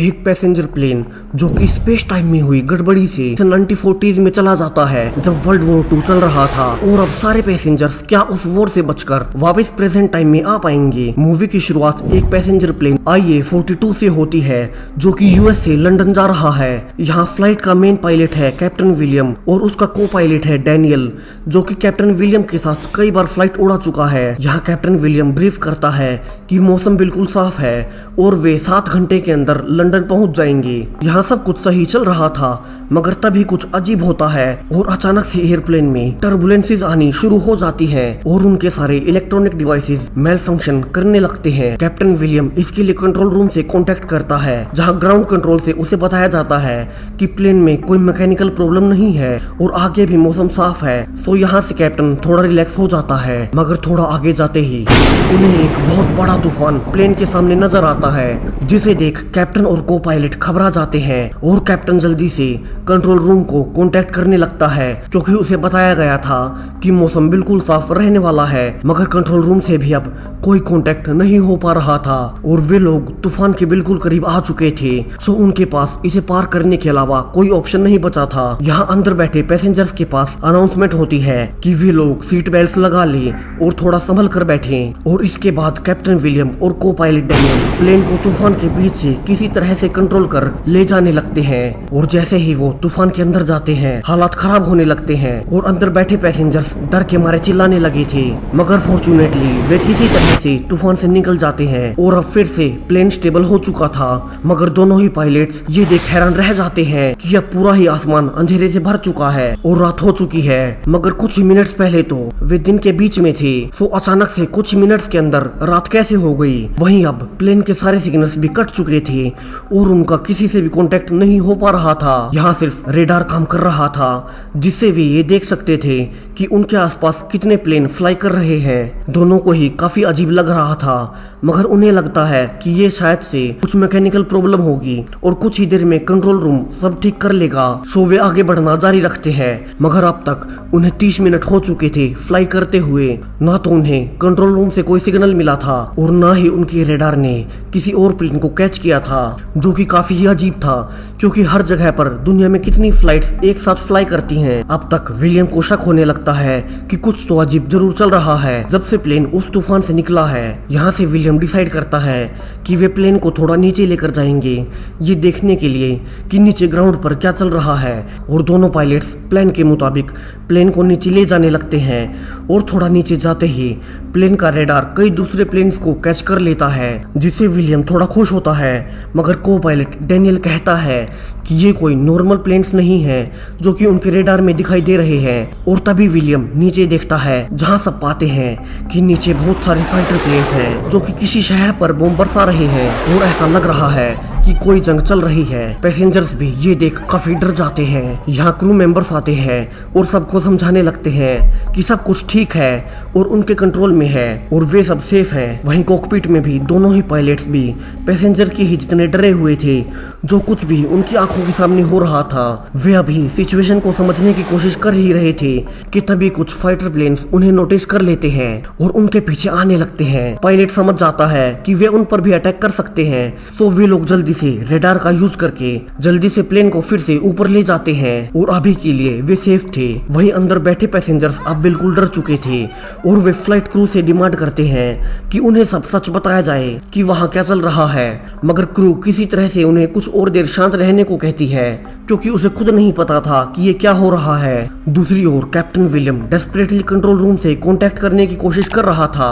एक passenger plane जो कि स्पेस टाइम में हुई गड़बड़ी से 1940s में चला जाता है जब वर्ल्ड वॉर 2 चल रहा था और अब सारे पैसेंजर्स क्या उस वॉर से बचकर वापस प्रेजेंट टाइम में आ पाएंगे। मूवी की शुरुआत एक पैसेंजर प्लेन IA-42 से होती है जो कि यूएस से लंदन जा रहा है। यहाँ फ्लाइट का मेन पायलट है कैप्टन विलियम और उसका को पायलट है डैनियल जो कि कैप्टन विलियम के साथ कई बार फ्लाइट उड़ा चुका है। यहाँ कैप्टन विलियम ब्रीफ करता है कि मौसम बिल्कुल साफ है और वे 7 घंटे के अंदर लंदन पहुंच जाएंगे। यहाँ सब कुछ सही चल रहा था मगर तभी कुछ अजीब होता है और अचानक से एयरप्लेन में टर्बुलेंसेस आनी शुरू हो जाती है और उनके सारे इलेक्ट्रॉनिक डिवाइसेस मेल फंक्शन करने लगते हैं। कैप्टन विलियम इसके लिए कंट्रोल रूम से कांटेक्ट करता है जहां ग्राउंड कंट्रोल से उसे बताया जाता है कि प्लेन में कोई मैकेनिकल प्रॉब्लम नहीं है और आगे भी मौसम साफ है। सो यहाँ से कैप्टन थोड़ा रिलैक्स हो जाता है मगर थोड़ा आगे जाते ही उन्हें एक बहुत बड़ा तूफान प्लेन के सामने नजर आता है जिसे देख कैप्टन और को पायलट घबरा जाते हैं और कैप्टन जल्दी से कंट्रोल रूम को कांटेक्ट करने लगता है क्योंकि उसे बताया गया था कि मौसम बिल्कुल साफ रहने वाला है मगर कंट्रोल रूम से भी अब कोई कांटेक्ट नहीं हो पा रहा था और वे लोग तूफान के बिल्कुल करीब आ चुके थे। सो उनके पास इसे पार करने के अलावा कोई ऑप्शन नहीं बचा था। यहाँ अंदर बैठे पैसेंजर्स के पास अनाउंसमेंट होती है कि वे लोग सीट बेल्ट लगा ले और थोड़ा संभल कर बैठे और इसके बाद कैप्टन विलियम और को पायलट डैनियल प्लेन को तूफान के बीच से किसी तरह से कंट्रोल कर ले जाने लगते हैं और जैसे ही वो तूफान के अंदर जाते हैं हालात खराब होने लगते हैं और अंदर बैठे पैसेंजर्स डर के मारे चिल्लाने लगे थे मगर फॉर्चुनेटली वे किसी तरह से तूफान से निकल जाते हैं और अब फिर से प्लेन स्टेबल हो चुका था। मगर दोनों ही पायलट्स ये देख हैरान रह जाते हैं कि अब पूरा ही आसमान अंधेरे से भर चुका है और रात हो चुकी है मगर कुछ ही मिनट्स पहले तो वे दिन के बीच में थे। सो अचानक से कुछ मिनट्स के अंदर रात कैसे हो गई। वहीं अब प्लेन के सारे सिग्नल्स भी कट चुके थे और उनका किसी से भी कांटेक्ट नहीं हो पा रहा था। यहाँ सिर्फ रेडार काम कर रहा था जिससे वे ये देख सकते थे कि उनके आसपास कितने प्लेन फ्लाई कर रहे हैं। दोनों को ही काफी अजीब लग रहा था मगर उन्हें लगता है कि ये शायद से कुछ मैकेनिकल प्रॉब्लम होगी और कुछ ही देर में कंट्रोल रूम सब ठीक कर लेगा। सो वे आगे बढ़ना जारी रखते हैं मगर अब तक उन्हें 30 मिनट हो चुके थे फ्लाई करते हुए। ना तो उन्हें कंट्रोल रूम से कोई सिग्नल मिला था और ना ही उनके रेडार ने किसी और प्लेन को कैच किया था जो कि काफी ही अजीब था क्योंकि हर जगह पर दुनिया में कितनी फ्लाइट्स एक साथ फ्लाई करती हैं। अब तक विलियम को शक होने लगता है कि कुछ तो अजीब जरूर चल रहा है जब से प्लेन उस तूफान से निकला है। यहाँ से विलियम डिसाइड करता है कि वे प्लेन को थोड़ा नीचे लेकर जाएंगे ये देखने के लिए कि नीचे ग्राउंड पर क्या चल रहा है और दोनों पायलट्स प्लान के मुताबिक प्लेन को नीचे ले जाने लगते हैं और थोड़ा नीचे जाते ही प्लेन का रेडार कई दूसरे प्लेन्स को कैच कर लेता है जिससे विलियम थोड़ा खुश होता है मगर को पायलट डैनियल कहता है कि ये कोई नॉर्मल प्लेन्स नहीं है जो कि उनके रेडार में दिखाई दे रहे हैं। और तभी विलियम नीचे देखता है जहां सब पाते हैं कि नीचे बहुत सारे फाइटर प्लेन्स हैं जो कि किसी शहर पर बम बरसा रहे हैं और ऐसा लग रहा है कि कोई जंग चल रही है। पैसेंजर्स भी ये देख काफी डर जाते हैं। यहाँ क्रू मेंबर्स आते हैं और सबको समझाने लगते हैं कि सब कुछ ठीक है और उनके कंट्रोल में है और वे सब सेफ हैं। वहीं कॉकपिट में भी दोनों ही पायलट्स भी पैसेंजर की ही जितने डरे हुए थे जो कुछ भी उनकी आंखों के सामने हो रहा था वे अभी सिचुएशन को समझने की कोशिश कर ही रहे थे कि तभी कुछ फाइटर प्लेन्स उन्हें नोटिस कर लेते हैं और उनके पीछे आने लगते हैं। पायलट समझ जाता है कि वे उन पर भी अटैक कर सकते हैं तो वे लोग जल्दी से रेडार का यूज करके जल्दी से प्लेन को फिर से ऊपर ले जाते हैं और अभी के लिए वे सेफ थे। वहीं अंदर बैठे पैसेंजर्स अब बिल्कुल डर चुके थे और वे फ्लाइट क्रू से डिमांड करते हैं कि उन्हें सब सच बताया जाए कि वहां क्या चल रहा है मगर क्रू किसी तरह से उन्हें कुछ और देर शांत रहने को कहती है क्योंकि उसे खुद नहीं पता था कि ये क्या हो रहा है। दूसरी ओर captain William desperately control room से कांटेक्ट करने की कोशिश कर रहा था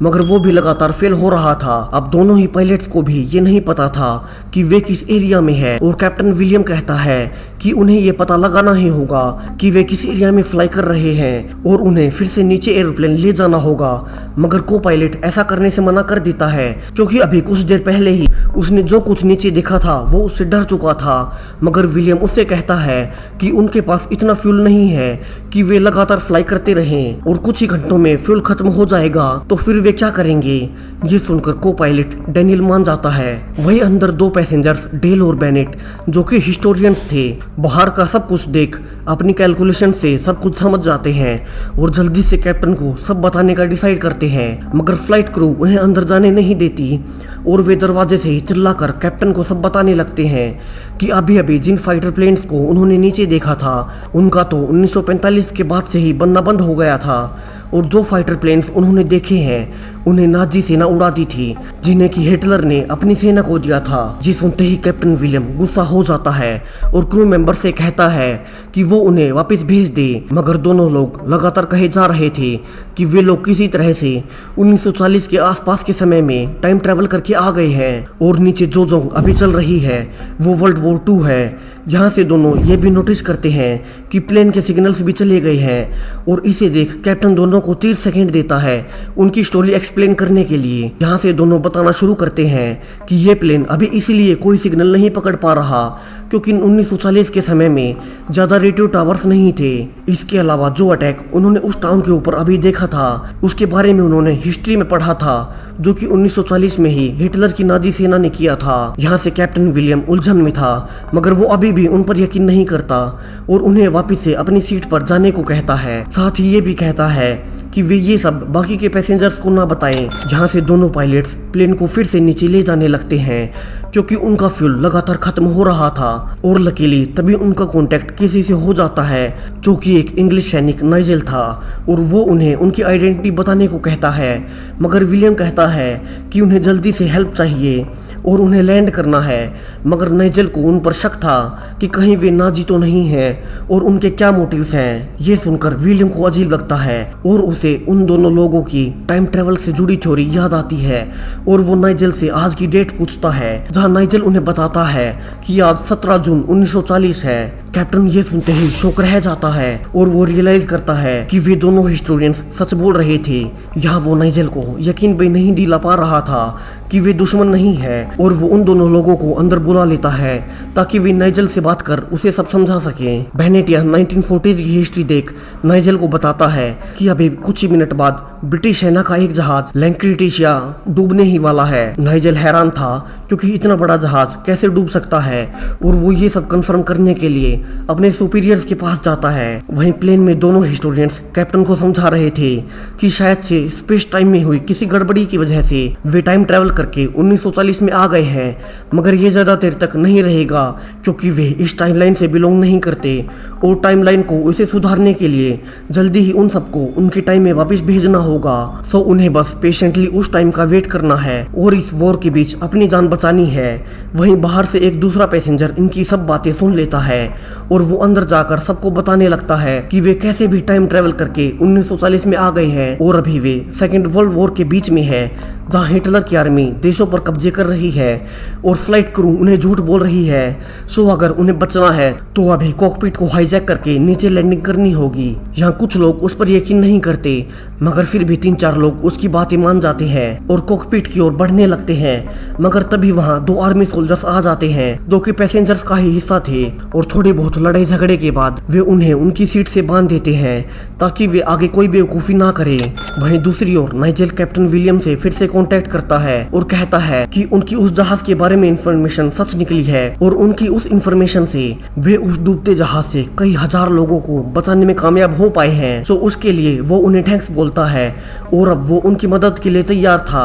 मगर वो भी लगातार फेल हो रहा था। अब दोनों ही पायलट्स को भी ये नहीं पता था कि वे किस एरिया में है और कैप्टन विलियम कहता है कि उन्हें ये पता लगाना ही होगा कि वे किस एरिया में फ्लाई कर रहे हैं और उन्हें फिर से नीचे एरोप्लेन ले जाना होगा मगर को पायलट ऐसा करने से मना कर देता है क्योंकि अभी कुछ देर पहले ही उसने जो कुछ नीचे देखा था वो उससे डर चुका था। मगर विलियम उससे कहता है कि उनके पास इतना फ्यूल नहीं है कि वे लगातार फ्लाई करते रहें और कुछ ही घंटों में फ्यूल खत्म हो जाएगा तो फिर वे क्या करेंगे। ये सुनकर को पायलट डैनियल मान जाता है। वही अंदर दो पैसेंजर्स डेल और बेनेट जो कि हिस्टोरियंस थे बाहर का सब कुछ देख अपनी कैलकुलेशन से सब कुछ समझ जाते हैं और जल्दी से कैप्टन को सब बताने का डिसाइड करते हैं मगर फ्लाइट क्रू उन्हें अंदर जाने नहीं देती और वे दरवाजे से ही चिल्लाकर कैप्टन को सब बताने लगते हैं कि अभी अभी जिन फाइटर प्लेन्स को उन्होंने नीचे देखा था उनका तो 1945 के बाद से ही बनना बंद हो गया था, और जो फाइटर प्लेन्स उन्होंने देखे हैं उन्हें नाजी सेना उड़ा दी थी, जिन्हें कि हिटलर ने अपनी सेना को दिया था। जी सुनते ही कैप्टन विलियम गुस्सा हो जाता है और क्रू मेंबर से कहता है कि वो उन्हें वापस भेज दे, मगर दोनों लोग लगातार कहे जा रहे थे कि वे लोग किसी तरह से 1940 के आसपास के समय में टाइम ट्रेवल करके आ गए हैं, और नीचे जो जंग अभी चल रही है वो वर्ल्ड वॉर 2 है। यहाँ से दोनों ये भी नोटिस करते हैं कि प्लेन के सिग्नल्स भी चले गए हैं, और इसे देख कैप्टन दोनों को 30 सेकंड देता है उनकी स्टोरी एक्सप्लेन करने के लिए। यहाँ से दोनों बताना शुरू करते हैं कि ये प्लेन अभी इसलिए कोई सिग्नल नहीं पकड़ पा रहा क्योंकि 1940 के समय में ज़्यादा रेडियो टावर्स नहीं थे। इसके अलावा जो अटैक उन्होंने उस टाउन के ऊपर अभी देखा था उसके बारे में उन्होंने हिस्ट्री में पढ़ा था, जो कि 1940 में ही हिटलर की नाजी सेना ने किया था। यहाँ से कैप्टन विलियम उलझन में था, मगर वो अभी भी उन पर यकीन नहीं करता और उन्हें वापस से अपनी सीट पर जाने को कहता है। साथ ही ये भी कहता है कि वे ये सब बाकी के पैसेंजर्स को ना बताएं। यहाँ से दोनों पायलट्स प्लेन को फिर से नीचे ले जाने लगते हैं क्योंकि उनका फ्यूल लगातार खत्म हो रहा था, और लकीली तभी उनका कांटेक्ट किसी से हो जाता है जो कि एक इंग्लिश सैनिक नाइजेल था, और वो उन्हें उनकी आइडेंटिटी बताने को कहता है। मगर विलियम कहता है कि उन्हें जल्दी से हेल्प चाहिए और उन्हें लैंड करना है, मगर नाइजेल को उन पर शक था कि कहीं वे नाजी तो नहीं हैं और उनके क्या मोटिव्स हैं। ये सुनकर विलियम को अजीब लगता है और उसे उन दोनों लोगों की टाइम ट्रेवल से जुड़ी थ्योरी याद आती है, और वो नाइजेल से आज की डेट पूछता है, जहां नाइजेल उन्हें बताता है कि आज 17 जून 1940 है। कैप्टन ये सुनते ही शौक रह जाता है और वो रियलाइज करता है कि वे दोनों हिस्टोरियंस सच बोल रहे थे। यहाँ वो नाइजेल को यकीन भी नहीं दिला पा रहा था कि वे दुश्मन नहीं है, और वो उन दोनों लोगों को अंदर बुला लेता है ताकि वे नाइजेल से बात कर उसे सब समझा सके। बेनेटिया 1940s की हिस्ट्री देख नाइजेल को बताता है कि अभी कुछ ही मिनट बाद ब्रिटिश सेना का एक जहाज लैंक्रिटिशिया डूबने ही वाला है। नाइजेल हैरान था क्योंकि इतना बड़ा जहाज कैसे डूब सकता है, और वो ये सब कंफर्म करने के लिए अपने सुपीरियर्स के पास जाता है। वहीं प्लेन में दोनों हिस्टोरियंस कैप्टन को समझा रहे थे कि शायद से स्पेस टाइम में हुई किसी गड़बड़ी की वजह से वे टाइम ट्रेवल करके 1940 में आ गए हैं, मगर ये ज्यादा देर तक नहीं रहेगा क्योंकि वे इस टाइमलाइन से बिलोंग नहीं करते, और टाइमलाइन को इसे सुधारने के लिए जल्दी ही उन सबको उनके टाइम में वापस भेजना होगा। सो उन्हें बस पेशेंटली उस टाइम का वेट करना है और इस वॉर के बीच अपनी जान बचानी है। वहीं बाहर से एक दूसरा पैसेंजर इनकी सब बातें सुन लेता है और वो अंदर जाकर सबको बताने लगता है कि वे कैसे भी टाइम ट्रेवल करके 1940 में आ गए हैं, और अभी वे सेकेंड वर्ल्ड वॉर के बीच में है जहां हिटलर की आर्मी देशों पर कब्जे कर रही है और फ्लाइट क्रू उन्हें झूठ बोल रही है। सो अगर उन्हें बचना है तो अभी कॉकपिट को हाईजैक करके नीचे लैंडिंग करनी होगी। यहाँ कुछ लोग उस पर यकीन नहीं करते, मगर फिर भी 3-4 लोग उसकी बातें मान जाते हैं और कॉकपिट की ओर बढ़ने लगते हैं। मगर तभी वहाँ 2 आर्मी सोल्जर्स आ जाते हैं जो कि पैसेंजर्स का ही हिस्सा थे, और थोड़ी बहुत लड़ाई झगड़े के बाद वे उन्हें उनकी सीट से बांध देते हैं ताकि वे आगे कोई बेवकूफी ना करे। वहीं दूसरी ओर नाइजेल कैप्टन विलियम से फिर से कांटेक्ट करता है और कहता है कि उनकी उस जहाज के बारे में इंफॉर्मेशन सच निकली है, और उनकी उस इंफॉर्मेशन से वे उस डूबते जहाज से कई हजार लोगों को बचाने में कामयाब हो पाए हैं। सो उसके लिए वो उन्हें थैंक्स बोलता है, और अब वो उनकी मदद के लिए तैयार था,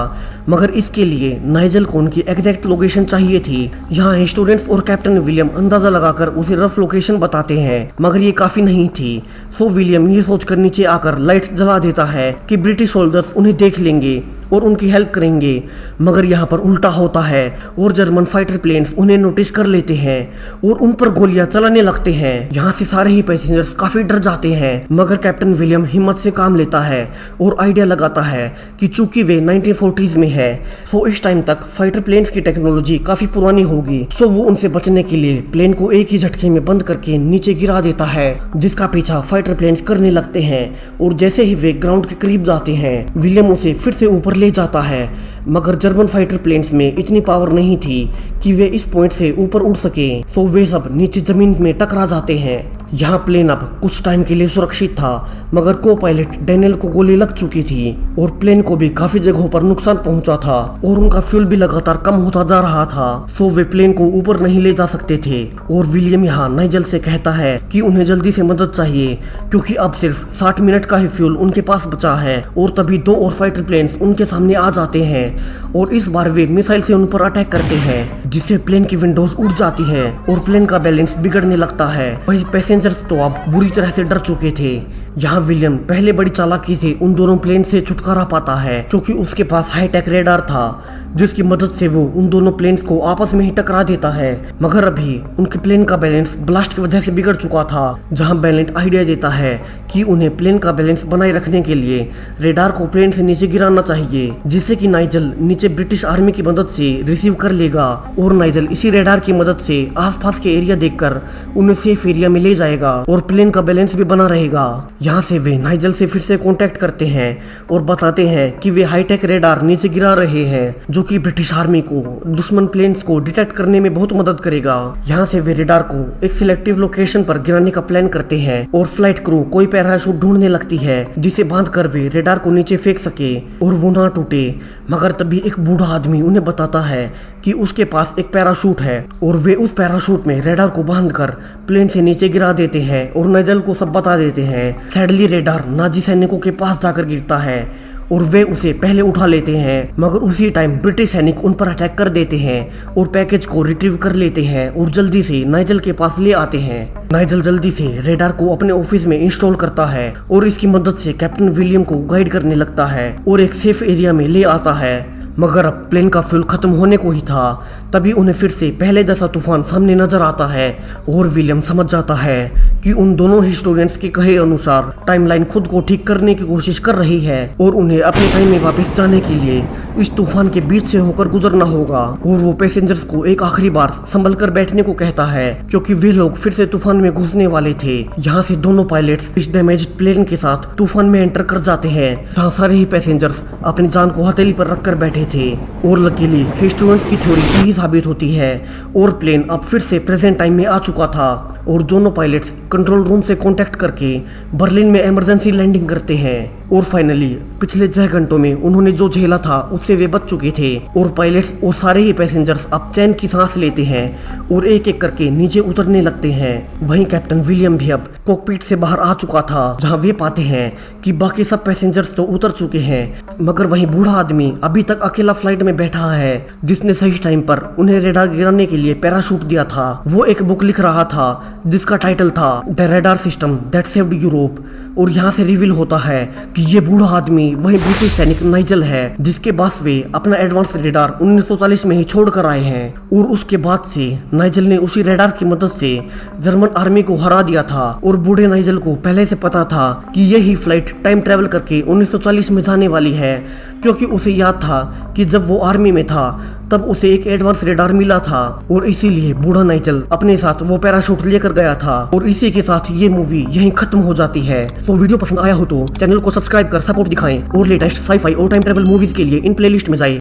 मगर इसके लिए नाइजेल को उनकी एग्जैक्ट लोकेशन चाहिए थी। यहाँ स्टूडेंट्स और कैप्टन विलियम अंदाजा लगाकर उसे रफ लोकेशन बताते हैं, मगर ये काफी नहीं थी। सो विलियम ये सोचकर नीचे आकर लाइट्स जला देता है कि ब्रिटिश सोल्जर्स उन्हें देख लेंगे और उनकी हेल्प करेंगे, मगर यहाँ पर उल्टा होता है और जर्मन फाइटर प्लेन्स उन्हें नोटिस कर लेते हैं और उन पर गोलियां चलाने लगते हैं। यहाँ से सारे ही पैसेंजर्स काफी डर जाते हैं, मगर कैप्टन विलियम हिम्मत से काम लेता है और आइडिया लगाता है कि चूंकि वे 1940s में है, सो इस टाइम तक फाइटर प्लेन्स की टेक्नोलॉजी काफी पुरानी होगी। सो वो उनसे बचने के लिए प्लेन को एक ही झटके में बंद करके नीचे गिरा देता है, जिसका पीछा फाइटर प्लेन्स करने लगते हैं। और जैसे ही वे ग्राउंड के करीब जाते हैं, विलियम उसे फिर से ऊपर ले जाता है, मगर जर्मन फाइटर प्लेन्स में इतनी पावर नहीं थी कि वे इस पॉइंट से ऊपर उड़ सके। सो वे सब नीचे जमीन में टकरा जाते हैं। यहाँ प्लेन अब कुछ टाइम के लिए सुरक्षित था, मगर को पायलट डैनियल को गोली लग चुकी थी और प्लेन को भी काफी जगहों पर नुकसान पहुंचा था और उनका फ्यूल भी लगातार कम होता जा रहा था। सो वे प्लेन को ऊपर नहीं ले जा सकते थे, और विलियम यहाँ नाइजेल से कहता है कि उन्हें जल्दी से मदद चाहिए क्योंकि अब सिर्फ 60 मिनट का ही फ्यूल उनके पास बचा है। और तभी 2 और फाइटर प्लेन्स उनके सामने आ जाते हैं और इस बार वे मिसाइल से उन पर अटैक करते हैं, जिससे प्लेन की विंडोज उड़ जाती हैं और प्लेन का बैलेंस बिगड़ने लगता है। वही पैसेंजर्स तो अब बुरी तरह से डर चुके थे। यहाँ विलियम पहले बड़ी चालाकी से उन दोनों प्लेन से छुटकारा पाता है, क्योंकि उसके पास हाईटेक रेडार था, जिसकी मदद से वो उन दोनों प्लेन्स को आपस में ही टकरा देता है। मगर अभी उनके प्लेन का बैलेंस ब्लास्ट की वजह से बिगड़ चुका था। जहां बैलेंट आइडिया देता है कि उन्हें प्लेन का बैलेंस बनाए रखने के लिए रेडार को प्लेन से नीचे गिराना चाहिए, जिससे कि नाइजल नीचे ब्रिटिश आर्मी की मदद से रिसीव कर लेगा और नाइजल इसी रेडार की मदद से आसपास के एरिया देखकर उन्हें सेफ एरिया में ले जाएगा और प्लेन का बैलेंस भी बना रहेगा। यहाँ से वे नाइजल से फिर से कांटेक्ट करते हैं और बताते हैं कि वे हाईटेक रेडार नीचे गिरा रहे हैं, जो कि ब्रिटिश आर्मी को दुश्मन प्लेन्स को डिटेक्ट करने में बहुत मदद करेगा। यहाँ से वे रेडार को एक सिलेक्टिव लोकेशन पर गिराने का प्लान करते हैं और फ्लाइट क्रू कोई पैराशूट ढूंढने लगती है, जिसे बांधकर वे रेडार को नीचे फेंक सके और वो ना टूटे। मगर तभी एक बूढ़ा आदमी उन्हें बताता है कि उसके पास एक पैराशूट है और वे उस पैराशूट में रेडार को बांधकर प्लेन से नीचे गिरा देते हैं और नाइजल को सब बता देते हैं। सैडली रेडार नाजी सैनिकों के पास जाकर गिरता है और वे उसे पहले उठा लेते हैं, मगर उसी टाइम ब्रिटिश सैनिक उन पर अटैक कर देते हैं और पैकेज को रिट्रीव कर लेते हैं और जल्दी से नाइजल के पास ले आते हैं। नाइजल जल्दी से रेडार को अपने ऑफिस में इंस्टॉल करता है और इसकी मदद से कैप्टन विलियम को गाइड करने लगता है और एक सेफ एरिया में ले आता है। मगर अब प्लेन का फ्यूल खत्म होने को ही था, तभी उन्हें फिर से पहले जैसा तूफान सामने नजर आता है और विलियम समझ जाता है कि उन दोनों हिस्टोरियंस के कहे अनुसार टाइमलाइन खुद को ठीक करने की कोशिश कर रही है और उन्हें अपने टाइम में वापस जाने के लिए इस तूफान के बीच से होकर गुजरना होगा। और वो पैसेंजर्स को एक आखिरी बार संभल कर बैठने को कहता है, क्योंकि वे लोग फिर से तूफान में घुसने वाले थे। यहाँ से दोनों पायलट्स इस डैमेज्ड प्लेन के साथ तूफान में एंटर कर जाते हैं, जहाँ सारे ही पैसेंजर्स अपनी जान को हथेली पर रखकर बैठे थे। और लकीली हिस्टोरियंस की थ्योरी सही साबित होती है और प्लेन अब फिर से प्रेजेंट टाइम में आ चुका था और दोनों पायलट्स कंट्रोल रूम से कांटेक्ट करके बर्लिन में इमरजेंसी लैंडिंग करते हैं। और फाइनली पिछले 6 घंटों में उन्होंने जो झेला था उससे वे बच चुके थे और पायलट्स और सारे ही पैसेंजर्स अब चैन की सांस लेते हैं और एक एक करके नीचे उतरने लगते हैं। वहीं कैप्टन विलियम भी अब कॉकपिट से बाहर आ चुका था, जहां वे पाते हैं कि बाकी सब पैसेंजर्स तो उतर चुके हैं, मगर वहीं बूढ़ा आदमी अभी तक अकेला फ्लाइट में बैठा है, जिसने सही टाइम पर उन्हें रेडार गिराने के लिए पैराशूट दिया था। वो एक बुक लिख रहा था जिसका टाइटल था the radar system that saved Europe. और यहाँ से रिवील होता है कि ये बूढ़ा आदमी वही ब्रिटिश सैनिक नाइजल है, जिसके पास वे अपना एडवांस रेडार 1940 में ही छोड़ कर आए हैं। और उसके बाद से नाइजल ने उसी रेडार की मदद से जर्मन आर्मी को हरा दिया था और बूढ़े नाइजल को पहले से पता था कि यही फ्लाइट टाइम ट्रेवल करके 1940 में जाने वाली है, क्योंकि उसे याद था कि जब वो आर्मी में था तब उसे एक एडवांस रेडार मिला था और इसीलिए बूढ़ा नाइजल अपने साथ वो पैराशूट लेकर गया था। और इसी के साथ ये मूवी यहीं खत्म हो जाती है। तो वीडियो पसंद आया हो तो चैनल को सब्सक्राइब कर सपोर्ट दिखाएं और लेटेस्ट साई-फाई और टाइम ट्रेवल मूवीज के लिए इन प्लेलिस्ट में जाएं।